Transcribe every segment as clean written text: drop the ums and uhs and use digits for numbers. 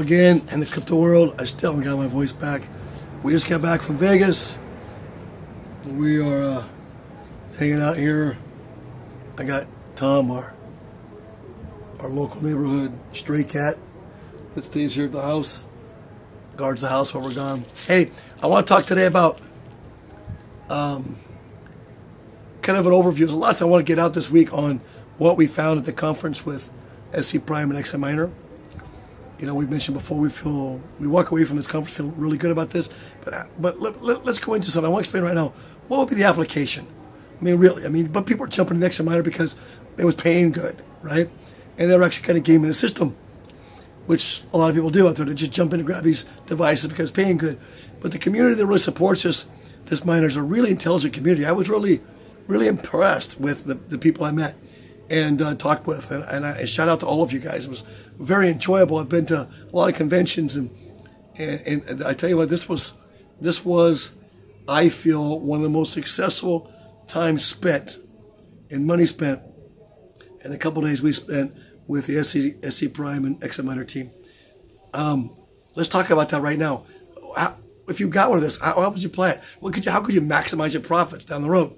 again in the crypto world. I still haven't got my voice back. We just got back from Vegas. We are hanging out here. I got Tom, our local neighborhood stray cat that stays here at the house, guards the house while we're gone. Hey, I want to talk today about kind of an overview. There's lots I want to get out this week on what we found at the conference with SCPrime and XaMiners. You know, we've mentioned before, we walk away from this conference feeling really good about this, but let's go into something. I want to explain right now, what would be the application? I mean, really, but people are jumping to XaMiners because it was paying good, right? And they were actually kind of gaming the system, which a lot of people do out there. They just jump in and grab these devices because it's paying good. But the community that really supports this miners, are a really intelligent community. I was really impressed with the people I met and talked with, and I shout out to all of you guys. It was very enjoyable. I've been to a lot of conventions, and I tell you what, this was, I feel, one of the most successful times spent and money spent in a couple of days we spent with the SCPrime and XaMiner team. Let's talk about that right now. If you got one of this, how would you play it? How could you maximize your profits down the road?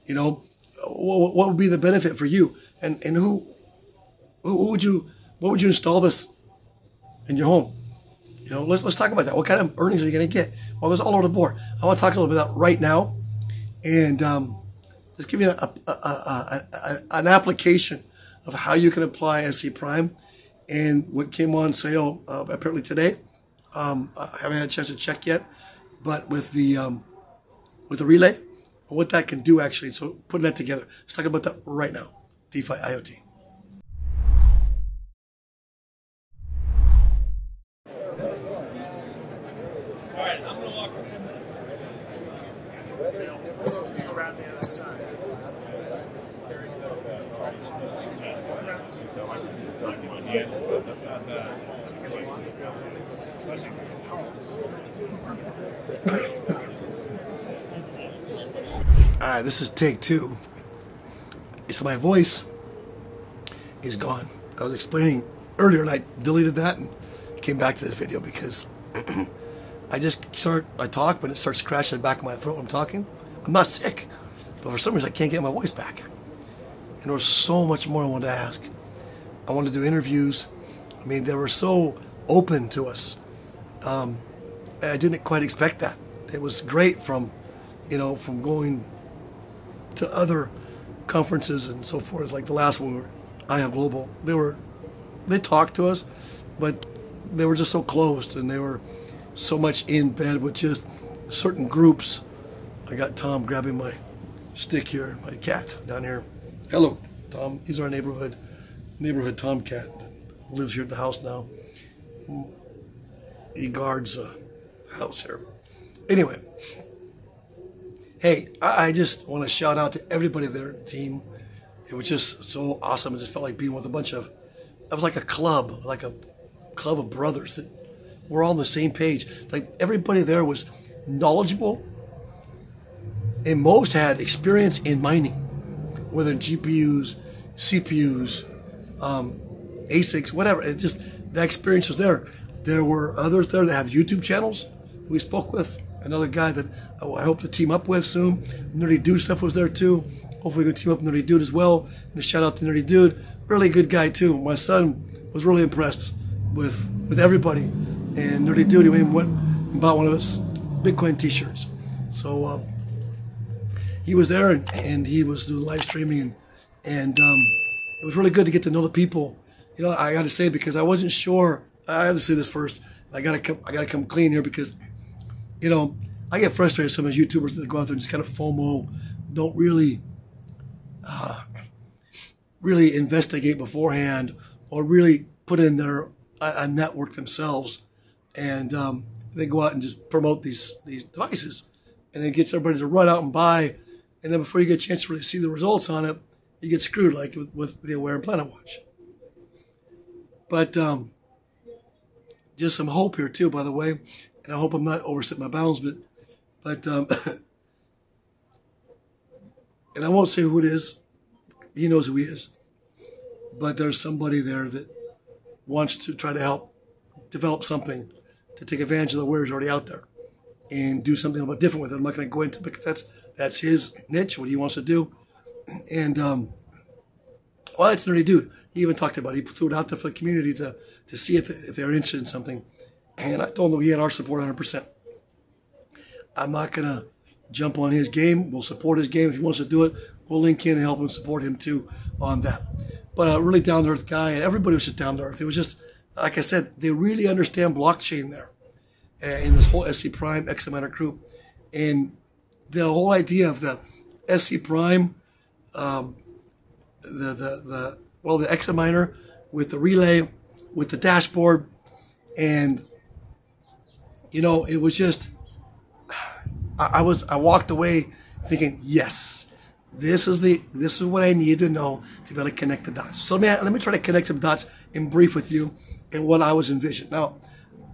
You know, what would be the benefit for you? And what would you install this in your home? You know, let's talk about that. What kind of earnings are you going to get? Well, there's all over the board. I want to talk a little bit about that right now, and just give you an application of how you can apply SCPrime and what came on sale apparently today. I haven't had a chance to check yet, but with the relay, what that can do actually. So putting that together. Let's talk about that right now. DeFi IoT. All right, I'm going to walk for 10 minutes. Around the other side. That's not bad. All right, this is take two. So my voice is gone. I was explaining earlier, and I deleted that and came back to this video because I talk, but it starts scratching the back of my throat when I'm talking. I'm not sick, but for some reason I can't get my voice back. And there was so much more I wanted to ask. I wanted to do interviews. I mean, they were so open to us. I didn't quite expect that. It was great from going to other conferences and so forth, like the last one, IO Global. They talked to us, but they were just so closed, and they were so much in bed with just certain groups. I got Tom grabbing my stick here, my cat down here. Hello, Tom. He's our neighborhood tomcat that lives here at the house now. He guards the house here. Anyway, hey, I just want to shout out to everybody there at the team. It was just so awesome. It just felt like being with a bunch of, it was like a club of brothers that were all on the same page. Like everybody there was knowledgeable, and most had experience in mining, whether in GPUs, CPUs, ASICs, whatever. It just, that experience was there. There were others there that have YouTube channels. We spoke with another guy that I hope to team up with soon. Nerdy Dude stuff was there too. Hopefully we can team up with Nerdy Dude as well. And a shout out to Nerdy Dude. Really good guy too. My son was really impressed with everybody. And Nerdy Dude, he went and bought one of his Bitcoin t-shirts. So he was there, and he was doing live streaming, and it was really good to get to know the people. You know, I got to say, because I wasn't sure. I have to say this first. I gotta come clean here, because, you know, I get frustrated with some of those YouTubers that go out there and just kind of FOMO, don't really investigate beforehand, or really put in their a network themselves, and they go out and just promote these devices, and it gets everybody to run out and buy, and then before you get a chance to really see the results on it, you get screwed, like with the Aware and Planet Watch. But just some hope here too, by the way, and I hope I'm not overstepping my bounds, but and I won't say who it is. He knows who he is. But there's somebody there that wants to try to help develop something to take advantage of the wares already out there and do something a little bit different with it. I'm not going to go into it because that's his niche, what he wants to do. And, well, it's a nerdy dude. He even talked about it. He threw it out there for the community to see if they're interested in something. And I told him he had our support 100%. I'm not going to jump on his game. We'll support his game. If he wants to do it, we'll link in and help him support him too on that. But a really down-to-earth guy, and everybody was just down-to-earth. It was just, like I said, they really understand blockchain there in this whole SCPrime-XaMiner group. And the whole idea of the SCPrime, the XaMiner with the relay, with the dashboard, and you know, it was just, I walked away thinking, yes, this is what I needed to know to be able to connect the dots. So let me try to connect some dots in brief with you and what I was envisioned. Now,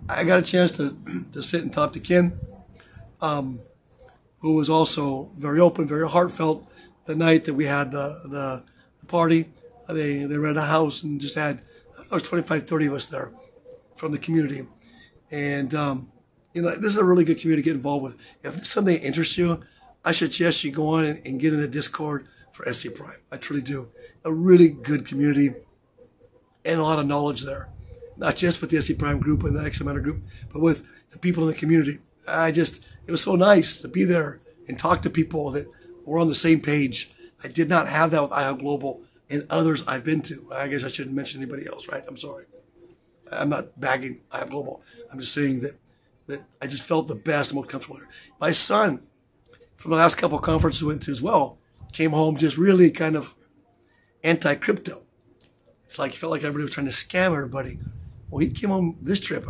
I got a chance to sit and talk to Ken, who was also very open, very heartfelt the night that we had the party. They rented a house and just had, there was 25, 30 of us there from the community. And, you know, this is a really good community to get involved with. If there's something that interests you, I suggest you go on and get in the Discord for SCPrime. I truly do. A really good community and a lot of knowledge there. Not just with the SCPrime group and the XaMiner group, but with the people in the community. It was so nice to be there and talk to people that were on the same page. I did not have that with iHub Global and others I've been to. I guess I shouldn't mention anybody else, right? I'm sorry. I'm not bagging iHub Global. I'm just saying that I just felt the best, most comfortable there. My son, from the last couple of conferences we went to as well, came home just really kind of anti-crypto. It's like he felt like everybody was trying to scam everybody. Well, he came home this trip.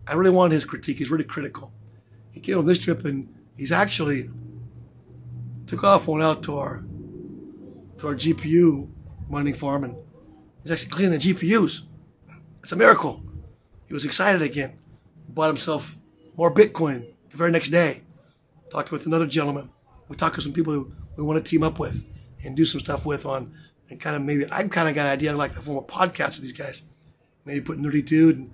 I really wanted his critique. He's really critical. He came home this trip and he's actually took off, went out to our GPU mining farm, and he's actually cleaning the GPUs. It's a miracle. He was excited again. Bought himself more Bitcoin the very next day. Talked with another gentleman. We talked to some people who we want to team up with and do some stuff with on, and kind of maybe, I've kind of got an idea, like the form of podcast with these guys. Maybe put Nerdy Dude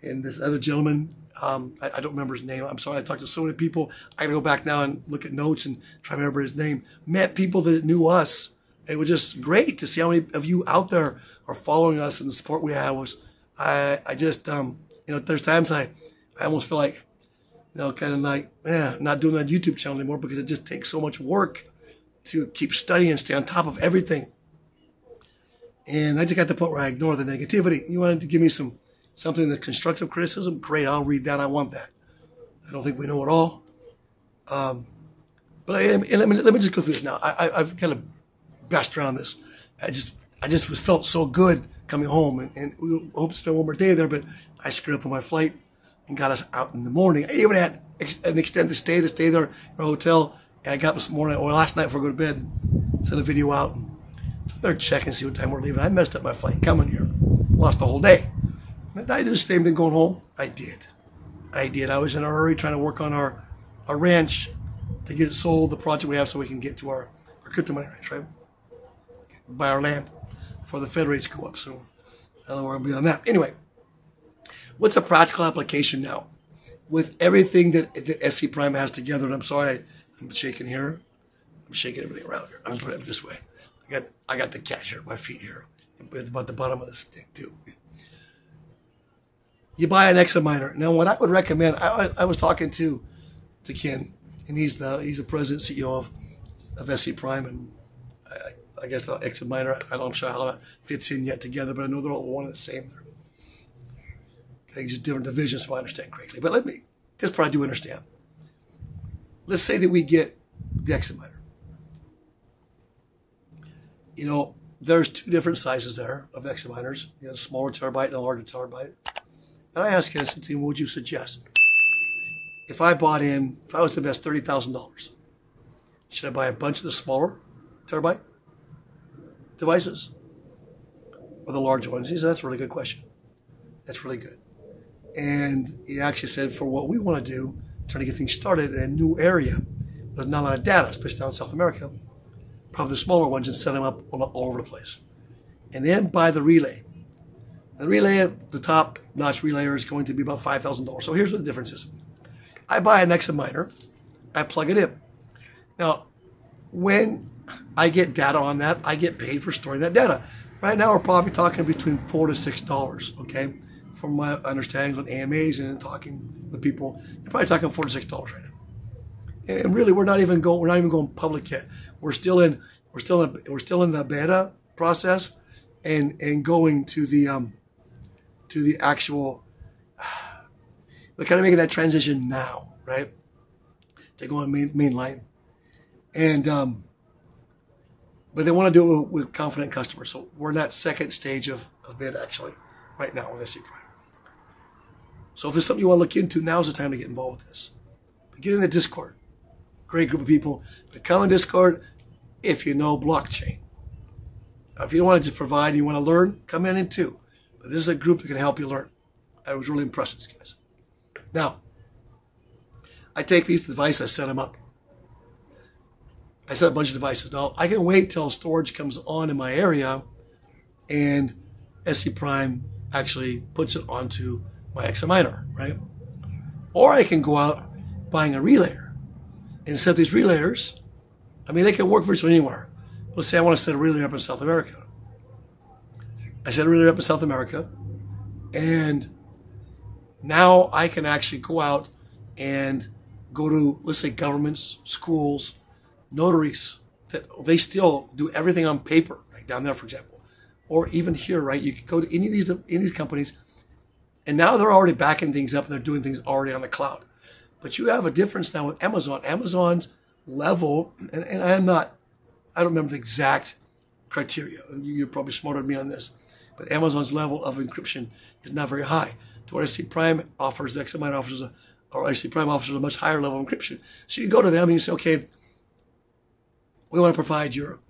and this other gentleman. I don't remember his name. I'm sorry. I talked to so many people. I got to go back now and look at notes and try to remember his name. Met people that knew us. It was just great to see how many of you out there are following us, and the support we have was, I just, you know, there's times I almost feel like, you know, kind of like, not doing that YouTube channel anymore because it just takes so much work to keep studying and stay on top of everything. And I just got to the point where I ignore the negativity. You wanted to give me something that's constructive criticism? Great, I'll read that. I want that. I don't think we know it all. But let me just go through this now. I've kind of bashed around this. I just felt so good coming home, and we hope to spend one more day there, but I screwed up on my flight and got us out in the morning. I even had an extended stay to stay there in our hotel, and I got up this morning, or last night before I go to bed, and sent a video out. And so I better check and see what time we're leaving. I messed up my flight coming here. Lost the whole day. Did I do the same thing going home? I did. I was in a hurry trying to work on our ranch to get it sold, the project we have, so we can get to our crypto mining ranch, right? Buy our land before the Fed rates go up. So I don't know where I'll be on that. Anyway, what's a practical application now with everything that SCPrime has together? And I'm sorry, I'm shaking here. I'm shaking everything around here. I'm going to put it this way. I got the cat here at my feet here. It's about the bottom of the stick too. You buy an XaMiner. Now, what I would recommend, I was talking to Ken, and he's the president, CEO of SCPrime, and I guess the XaMiner, I'm sure how that fits in yet together, but I know they're all one and the same. I think just different divisions, if I understand correctly. But this part I do understand. Let's say that we get the XaMiner. You know, there's two different sizes there of XaMiners. You have a smaller terabyte and a larger terabyte. And I asked him, I said, what would you suggest? If I was to invest $30,000, should I buy a bunch of the smaller terabyte devices or the larger ones? He said, that's a really good question. That's really good. And he actually said, for what we want to do, trying to get things started in a new area, there's not a lot of data, especially down in South America, probably the smaller ones, and set them up all over the place. And then buy the relay. The relay at the top notch relayer is going to be about $5,000. So here's what the difference is. I buy an XaMiner, I plug it in. Now, when I get data on that, I get paid for storing that data. Right now, we're probably talking between $4 to $6, okay? From my understanding on AMAs and talking with people, you're probably talking $4 to $6 right now. And really, we're not even going public yet. We're still in the beta process, and going to the actual. They're kind of making that transition now, right? To go on mainline, and but they want to do it with confident customers. So we're in that second stage of beta actually right now with SCPrime. So if there's something you want to look into, now's the time to get involved with this. But get in the Discord. Great group of people. But come in Discord if you know blockchain. If you don't want to just provide and you want to learn, come in too. But this is a group that can help you learn. I was really impressed with these guys. Now, I take these devices, I set them up. I set up a bunch of devices. Now, I can wait till storage comes on in my area and SCPrime actually puts it onto my XaMiner, right? Or I can go out buying a relayer and set these relayers. I mean, they can work virtually anywhere. Let's say I want to set a relayer up in South America. I set a relayer up in South America, and now I can actually go out and go to, let's say, governments, schools, notaries, that they still do everything on paper, right down there, for example. Or even here, right? You could go to any of these companies, and now they're already backing things up and they're doing things already on the cloud. But you have a difference now with Amazon. Amazon's level, and I don't remember the exact criteria. You're probably smarter than me on this. But Amazon's level of encryption is not very high. To what SCPrime offers, the XaMiner offers, or SCPrime offers a much higher level of encryption. So you go to them and you say, okay, we want to provide your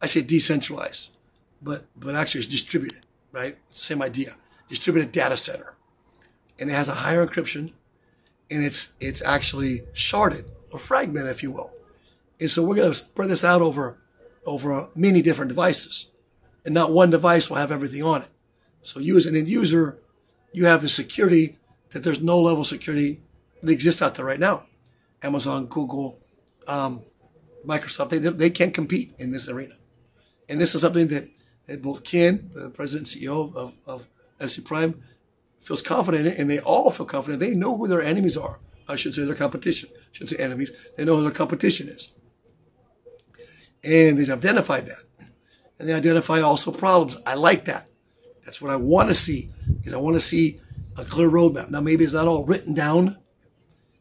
I say decentralized, but actually it's distributed, right? It's the same idea. Distributed data center. And it has a higher encryption, and it's actually sharded or fragmented, if you will. And so we're going to spread this out over many different devices. And not one device will have everything on it. So you as an end user, you have the security that there's no level of security that exists out there right now. Amazon, Google, Microsoft, they can't compete in this arena. And this is something that both Ken, the president and CEO of SCPrime, feels confident in, and they all feel confident. They know who their enemies are. I should say their competition. I shouldn't say enemies. They know who their competition is. And they've identified that. And they identify also problems. I like that. That's what I want to see, is I want to see a clear roadmap. Now, maybe it's not all written down,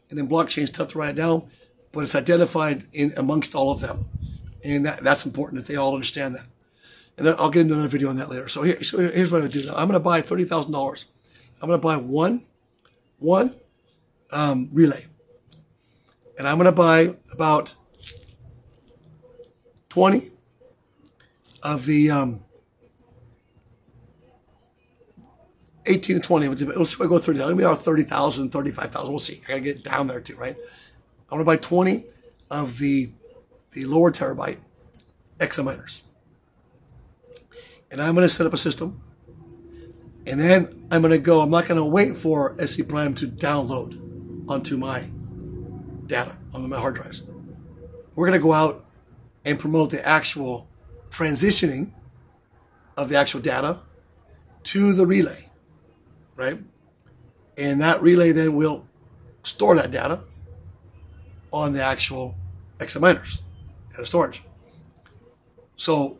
and then blockchain is tough to write it down, but it's identified in amongst all of them. And that's important that they all understand that. And then I'll get into another video on that later. So here's what I would do. Now, I'm going to buy $30,000. I'm going to buy one relay. And I'm going to buy about 20 of the 18 to 20. Let's see if I go 30. Maybe about 30,000, 35,000. We'll see. I got to get down there too, right? I'm going to buy 20 of the lower terabyte XaMiners. And I'm going to set up a system. And then I'm going to go, I'm not going to wait for SCPrime to download onto my data, on my hard drives. We're going to go out and promote the actual transitioning of the actual data to the relay, right? And that relay then will store that data on the actual XaMiners, data storage. So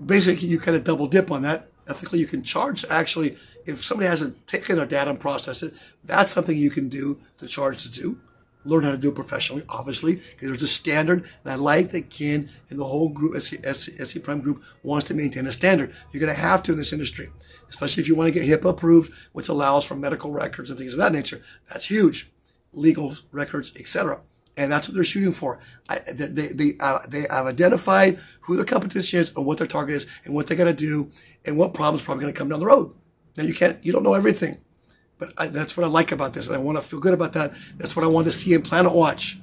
basically you kind of double dip on that. Ethically, you can charge, actually, if somebody hasn't taken their data and processed it, that's something you can do to charge to do. Learn how to do it professionally, obviously, because there's a standard, and I like that Ken and the whole group, SCPrime group, wants to maintain a standard. You're going to have to in this industry, especially if you want to get HIPAA approved, which allows for medical records and things of that nature. That's huge. Legal records, etc. And that's what they're shooting for. They have identified who their competition is and what their target is and what they're going to do and what problems are probably going to come down the road. Now, you don't know everything. But that's what I like about this, and I want to feel good about that. That's what I want to see in Planet Watch.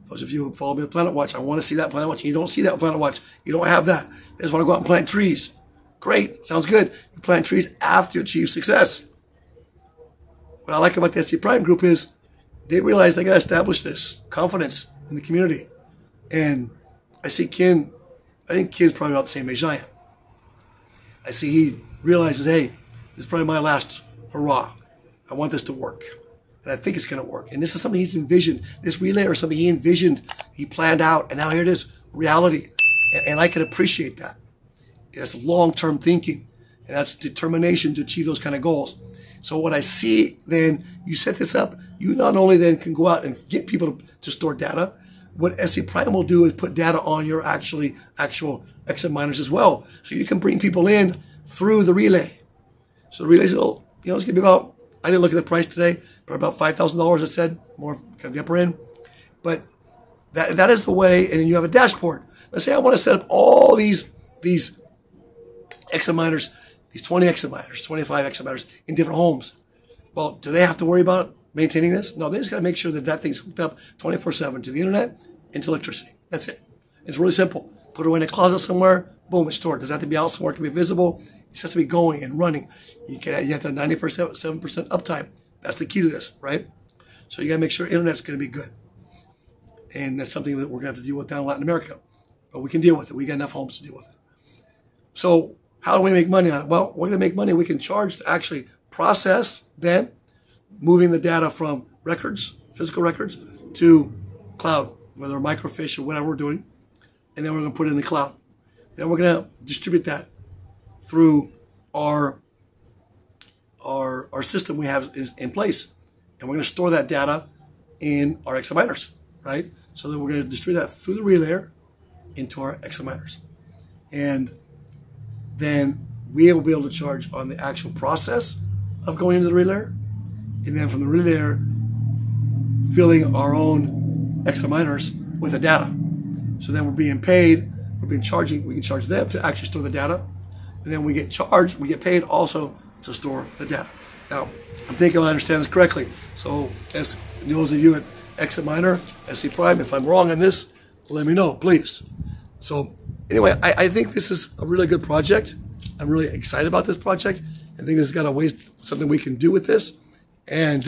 Those of you who follow me on Planet Watch, I want to see that Planet Watch. You don't see that Planet Watch. You don't have that. You just want to go out and plant trees. Great, sounds good. You plant trees after you achieve success. What I like about the SCPrime group is they realize they got to establish this confidence in the community. And I see Ken, I think Ken's probably about the same age I am. I see he realizes, hey, this is probably my last hurrah. I want this to work. And I think it's going to work. And this is something he's envisioned. This relay or something he envisioned, he planned out, and now here it is, reality. And I can appreciate that. That's long-term thinking, and that's determination to achieve those kind of goals. So what I see then, you set this up, you not only then can go out and get people to store data, what SCPrime will do is put data on your actual XaMiners as well. So you can bring people in through the relay. So the relay's, it's going to be about, I didn't look at the price today, but about $5,000 it said, more kind of the upper end. But that is the way, and then you have a dashboard. Let's say I want to set up all these XaMiners, these 20 XaMiners, 25 XaMiners in different homes. Well, do they have to worry about maintaining this? No, they just got to make sure that that thing's hooked up 24/7 to the internet and to electricity. That's it. It's really simple. Put it away in a closet somewhere, boom, it's stored. It doesn't have to be out somewhere, it can be visible. It just has to be going and running. You have to have 90%, 7% uptime. That's the key to this, right? So you got to make sure internet's going to be good. And that's something that we're going to have to deal with down in Latin America. But we can deal with it. We got enough homes to deal with it. So how do we make money on it? Well, we're going to make money. We can charge to actually process then moving the data from records, physical records, to cloud, whether microfiche or whatever we're doing. And then we're going to put it in the cloud. Then we're going to distribute that through our system we have in place. And we're going to store that data in our XaMiners, right? So then we're going to distribute that through the relay into our XaMiners. And then we will be able to charge on the actual process of going into the relay, and then from the relay filling our own XaMiners with the data. So then we're being paid, we can charge them to actually store the data, and then we get charged, we get paid also to store the data. Now, I'm thinking I understand this correctly. So as those of you at XaMiner, SCPrime, if I'm wrong on this, let me know, please. So anyway, I think this is a really good project. I'm really excited about this project. I think this has got a way, something we can do with this. And,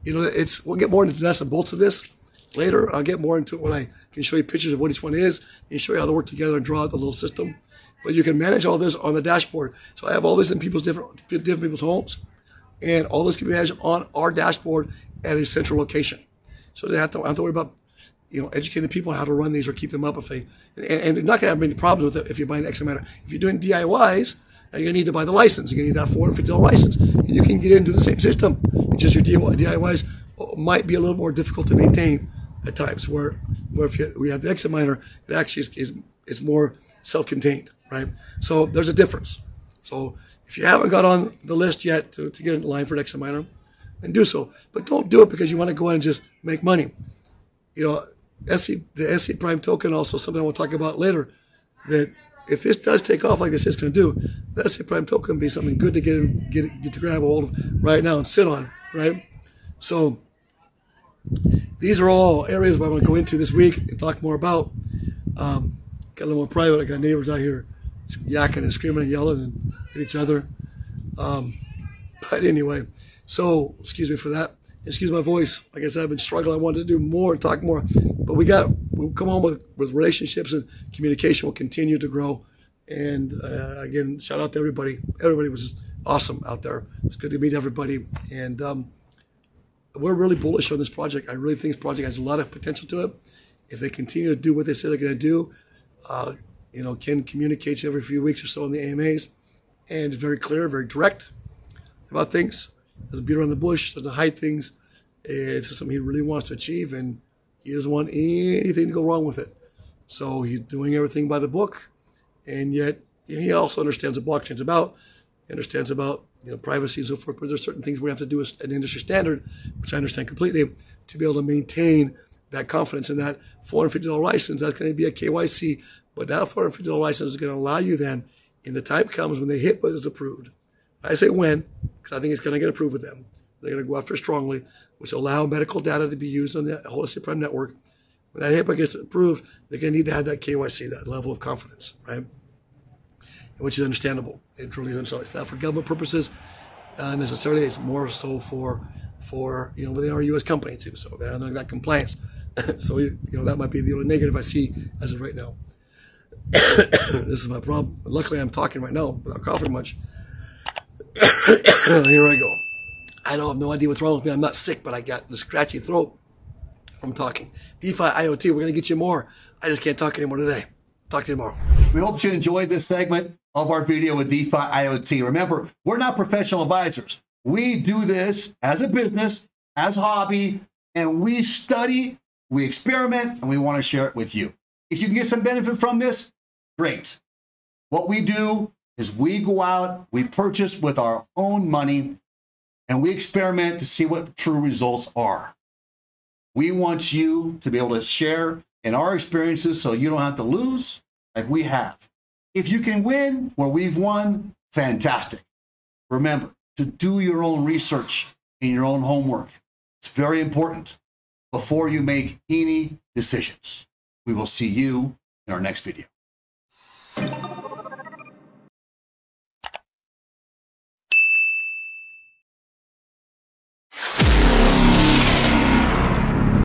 we'll get more into the nuts and bolts of this later. I'll get more into it when I can show you pictures of what each one is and show you how they work together and draw out the little system. But you can manage all this on the dashboard. So I have all this in people's different people's homes, and all this can be managed on our dashboard at a central location. So they have to worry about, educating people on how to run these or keep them up if they, and you're not going to have many problems with it if you're buying the XaMiner. If you're doing DIYs, you're going to need to buy the license. You're going to need that $450 license. And you can get into the same system. It's just your DIYs might be a little more difficult to maintain at times, where if we have the XaMiner, it actually is more self-contained, right? So there's a difference. So if you haven't got on the list yet to get in line for an XaMiner, then do so. But don't do it because you want to go in and just make money. The SCPrime token, also something I will talk about later, that if this does take off like this is going to do, the SCPrime token would be something good to get to grab a hold of right now and sit on, right? So these are all areas where I'm going to go into this week and talk more about. Got a little more private. I got neighbors out here yakking and screaming and yelling and at each other. But anyway, so excuse me for that. Excuse my voice. Like I said, I've been struggling. I wanted to do more and talk more. But we'll come home with relationships, and communication will continue to grow. And again, shout out to everybody. Everybody was awesome out there. It's good to meet everybody. And we're really bullish on this project. I really think this project has a lot of potential to it. If they continue to do what they say they're going to do, Ken communicates every few weeks or so in the AMAs, and is very clear, very direct about things. Doesn't beat around the bush, doesn't hide things. It's just something he really wants to achieve, and he doesn't want anything to go wrong with it. So he's doing everything by the book, and yet he also understands what blockchain's about. He understands about privacy and so forth, but there's certain things we have to do as an industry standard, which I understand completely, to be able to maintain that confidence in that $450 license. That's going to be a KYC, but that $450 license is going to allow you then, in the time comes when they hit what is approved. I say when, because I think it's going to get approved with them. They're going to go after it strongly, which will allow medical data to be used on the whole SCPrime network. When that HIPAA gets approved, they're going to need to have that KYC, that level of confidence, right? And which is understandable. It truly is understandable. It's not for government purposes necessarily. It's more so for you know, they are a U.S. company too, so they're not that compliance. So you know, that might be the only negative I see as of right now. This is my problem. But luckily, I'm talking right now without coughing much. Here I go. I don't have no idea what's wrong with me. I'm not sick, but I got the scratchy throat from talking. DeFi IoT, we're going to get you more. I just can't talk anymore today. Talk to you tomorrow. We hope you enjoyed this segment of our video with DeFi IoT. Remember, we're not professional advisors. We do this as a business, as a hobby, and we study, we experiment, and we want to share it with you. If you can get some benefit from this, great. What we do is we go out, we purchase with our own money, and we experiment to see what true results are. We want you to be able to share in our experiences so you don't have to lose like we have. If you can win where we've won, fantastic. Remember to do your own research and your own homework. It's very important before you make any decisions. We will see you in our next video.